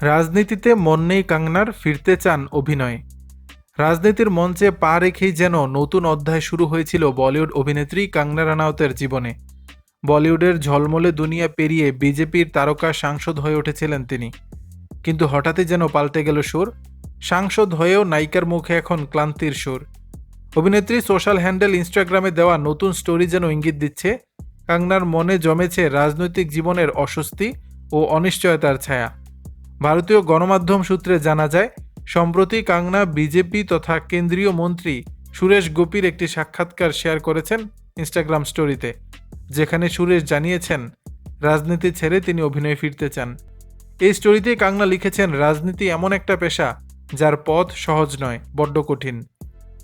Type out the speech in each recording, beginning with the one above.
রাজনীতিতে মন নেই কাঙ্গনার, ফিরতে চান অভিনয়ে। রাজনীতির মঞ্চে পা রেখেই যেন নতুন অধ্যায় শুরু হয়েছিল বলিউড অভিনেত্রী কঙ্গনা রানাউতের জীবনে। বলিউডের ঝলমলে দুনিয়া পেরিয়ে বিজেপির তারকা সাংসদ হয়ে উঠেছিলেন তিনি। কিন্তু হঠাৎই যেন পাল্টে গেল সুর। সাংসদ হয়েও নায়িকার মুখে এখন ক্লান্তির সুর। অভিনেত্রী সোশ্যাল হ্যান্ডেল ইনস্টাগ্রামে দেওয়া নতুন স্টোরি যেন ইঙ্গিত দিচ্ছে কঙ্গনার মনে জমেছে রাজনৈতিক জীবনের অস্বস্তি ও অনিশ্চয়তার ছায়া। ভারতীয় গণমাধ্যম সূত্রে জানা যায়, সম্প্রতি কঙ্গনা বিজেপি তথা কেন্দ্রীয় মন্ত্রী সুরেশ গোপীর একটি সাক্ষাৎকার শেয়ার করেছেন ইনস্টাগ্রাম স্টোরিতে, যেখানে সুরেশ জানিয়েছেন রাজনীতি ছেড়ে তিনি অভিনয়ে ফিরতে চান। এই স্টোরিতে কঙ্গনা লিখেছেন, রাজনীতি এমন একটা পেশা যার পথ সহজ নয়, বড্ড কঠিন।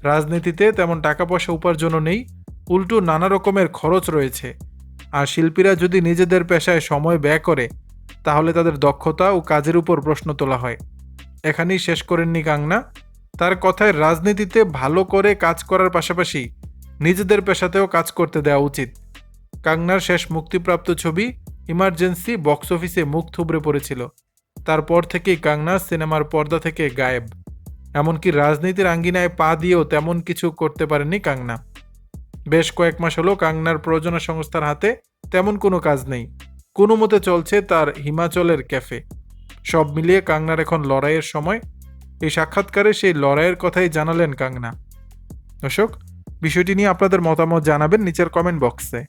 রাজনীতিতে তেমন টাকা পয়সা উপার্জনও নেই, উল্টো নানা রকমের খরচ রয়েছে। আর শিল্পীরা যদি নিজেদের পেশায় সময় ব্যয় করে তাহলে তাদের দক্ষতা ও কাজের উপর প্রশ্ন তোলা হয়। এখানেই শেষ করেননি কঙ্গনা। তার কথায় রাজনীতিতে ভালো করে কাজ করার পাশাপাশি নিজেদের পেশাতেও কাজ করতে দেওয়া উচিত। কঙ্গনার শেষ মুক্তিপ্রাপ্ত ছবি ইমার্জেন্সি বক্স অফিসে মুখ থুবড়ে পড়েছিল। তারপর থেকেই কঙ্গনা সিনেমার পর্দা থেকে গায়েব। এমনকি রাজনীতির আঙ্গিনায় পা দিয়েও তেমন কিছু করতে পারেননি কঙ্গনা। বেশ কয়েক মাস হলো কঙ্গনার প্রযোজনা সংস্থার হাতে তেমন কোনো কাজ নেই। কোনো মতে চলছে তার হিমাচলের ক্যাফে। সব মিলিয়ে কঙ্গনার এখন লড়াইয়ের সময়। এই সাক্ষাৎকারে সেই লড়াইয়ের কথাই জানালেন কঙ্গনা। দর্শক, বিষয়টি নিয়ে আপনাদের মতামত জানাবেন নিচের কমেন্ট বক্সে।